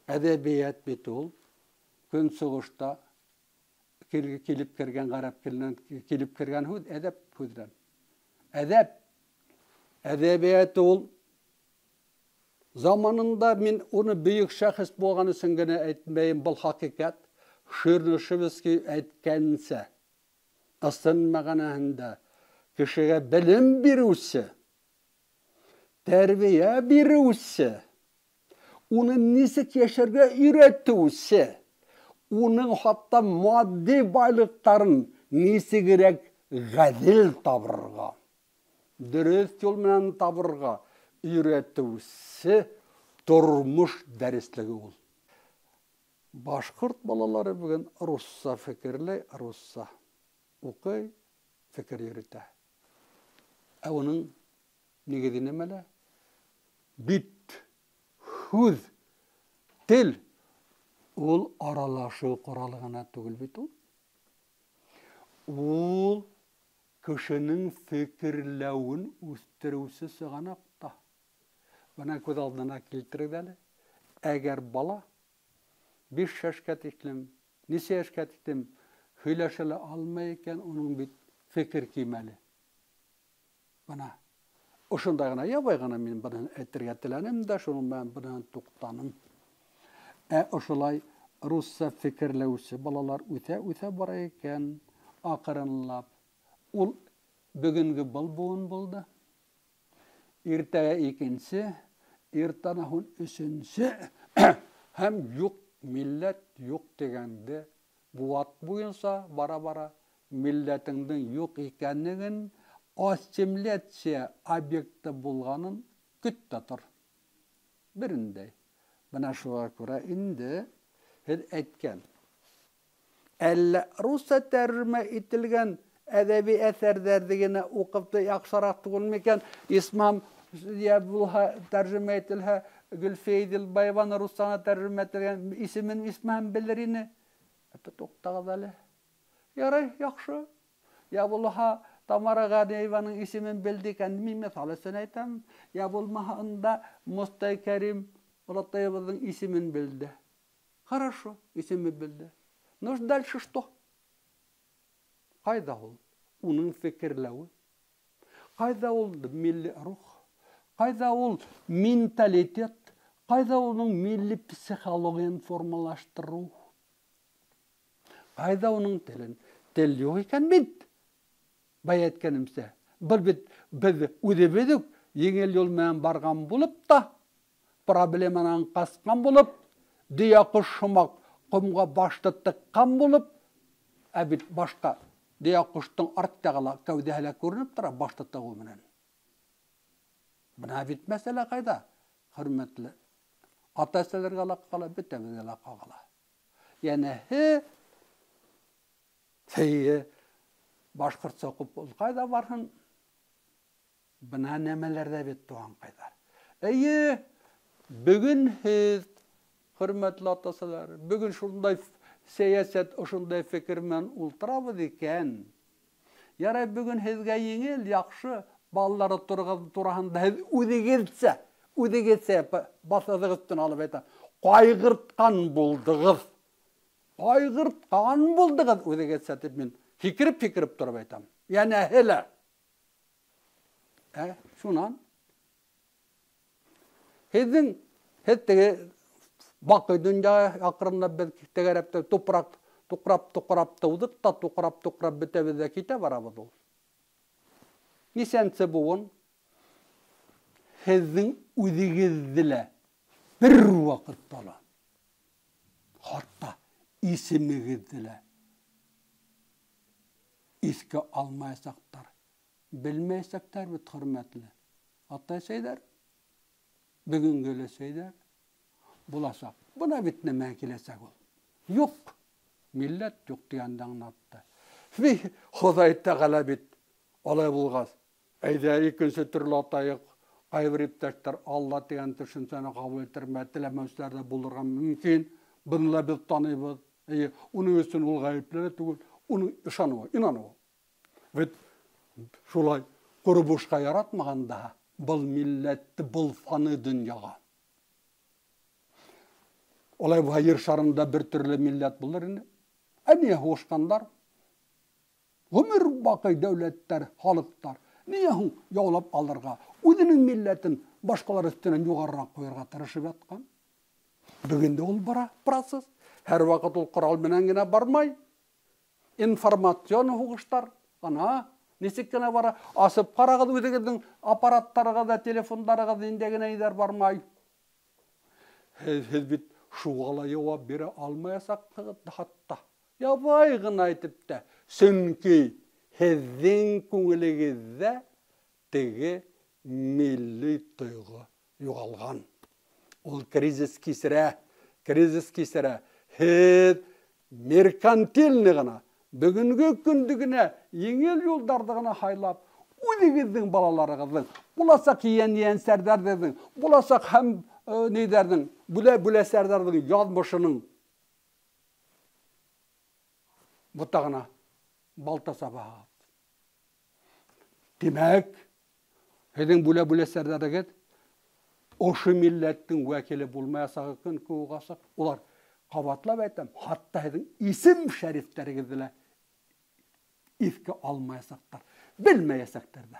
Әдәбият бит ул. Көн сугышта килеп кергән гарәп теленнән килеп кергән һүз әдәп һүздән. Әдәбият ул заманында мин уны бөек шәхес булган өчен генә әйтмәйм, был хакыйкать. Ширнышевский әйткәнсә, асын мәгънәһендә кешегә белем бирүсе, тәрбия бирүсе, уны нисек яшәргә өйрәтүсе, уның хатта матди байлыктарын нисегрәк гадил табырга, дөрес юл менән табырга өйрәтүсе тормыш дәреслеге ул. Башкорт балалары бүген русса фикерле, русса укый, фикер йөритә. Ә уның нигезе нәмәлә? Бит, һүз, тел ул аралашу коралы гына түгел бит ул. Ул кешенең фикерләвен үстерүсе сыганакта. Бына күз алдына килтерик әле. Әгәр бала 5 яшькә тиклем, ничә яшькә тиклем һөйләшә алмый икән, уның бит фикер кимәле. Бына ошондай гына ябай гына мин быны әйтергә теләнем дә, шуның белән быны туктаным. Ошолай русса фикерләүче балалар үтә бара икән, акырынлап. Ул бүгенге буын булды. Иртәгә икенче, иртанахун өченче һәм юк милләт юк дигәндә буат буенча бара-бара милләтеңнең юк икәнлеген, ассимиляция объекты булганын көттә тор. Берендәй. Бына шуңа күрә инде һез әйткән. Әллә русча тәрҗемә ителгән әдәби әсәрләрне генә укып яхшырак түгелме икән? Исмам я булһа тәрҗемә ителһә, Гөлфейдил Байваны русчага тәрҗемә ителгән исемен белер ине. Туктагыз әле. Ярый, яхшы. Я булһа Тамара Гадееваның исемен белде икән, мин мисал өчен әйтәм. Я булмаһа анда Мостай Кәрим Олатаевның исемен белде. Хорошо, исемен белде. Ну, дальше что? Кайда ул? Уның фикерләве. Кайда ул милли рух? Кайда ул менталитет? Кайда уның милли психологиян формалаштыру? Кайда уның телен? Тел юк икән бит. Бай әйткәнемсә, без үҙебеҙ еңел юл менән барган булып та, проблеманан касҡан булып, дөйә ҡош һымаҡ ҡомға башты тыҡҡан булып, ә бит башҡа дөйә ҡоштоң арттағы кәүҙәһе лә күренеп тора башты тығыу менән. Бына бит мәсьәлә ҡайҙа? Хөрмәтле ата-әсәләргә лә ҡала, бөтәбеҙгә лә ҡала. Йәнәһе, башҡортса уҡып ҡайҙа барһын? Бына нәмәләрҙә бит туған ҡайҙар. Эйе, бөгөн һеҙ, хөрмәтле ата-әсәләр, бөгөн шундай сәйәсәт, ошондай фекер менән ултырабыҙ икән. Ярай, бөгөн һеҙгә еңел, яҡшы балалары тураһында һеҙ үҙегеҙсә баҫығыҙ өҫтөн алып әйтә. Ҡайғыртҡан булдығыҙ. Ҡайғыртҡан булдығыҙ үҙегеҙсә тип мин һикереп тороп әйтәм. Йәнәһе лә. Шунан һеҙ теге баҡый донъя аҡрынлап беҙ тәгәрәп туҡрап тыуҙыҡ та туҡрап бөтәбеҙ ҙә китә барабыҙ ул. Нисәнсе буын һеҙҙең үҙегеҙҙе лә бер ваҡытта ла, хатта исемегеҙҙе лә иҫкә алмаясаҡтар, белмәйәсәктәр бит, хөрмәтле ата-әсәйҙәр, бөгөнгө өләсәйҙәр, буласаҡ. Бына бит нәмә киләсәк ул. Юҡ, милләт юҡ тигәнде аңлатты. Хоҙай Тәғәлә бит алай булғас, әйҙә икенсе төрлө атайыҡ, ҡайбер иптәштәр Алла тигән төшөнсәне ҡабул итергә теләмәүселәр дә булырға мөмкин. Быны ла беҙ таныйбыҙ. Уның өсөн ул ғәйепле түгел. Уның ышаныуы, инануы. Бит шулай ҡоро бушҡа яратмағанда был милләтте, был фаны донъяға. Olay bu yer şarında bir türlü millet bulur indi. Niye hoşkanlar? Ömür bakı devletler, halıklar. Niye yolap alırga? Özünün milletin başkalar üstünden yukarırak koyarga tırışıp yatkan. Bugün de ol barasız. Her vakit ol kural menen gine barmay. İnformasyon hukuşlar. Ana, nesikkene bara asıp karagıdı ödegedin aparatlarga da, telefonlarga da indegine gider barmay. Hez bit şu gala cevap bere almayasak hatta. Ya baygın aytıp da, çünkü hezin köngülegizde tege milli tuygu yugalgan. Ol krizis kisire, hez merkantilni gana, bugünkü kündügüne, yengel yoldardıgına haylap, ödegizdin balalarıgыздың, bulasak yiyen serderderdin, bulasak hem neyderdin, bule serderdin yazmışının butağına balta sabağı. Demek, hedin bule serderdin, oşu milletin vekili bulmayasak gün kuğasak, ular kavatlap aytam, hatta hedin isim şerifleri gizile ifki almayasaklar, bilmeyesaklar da.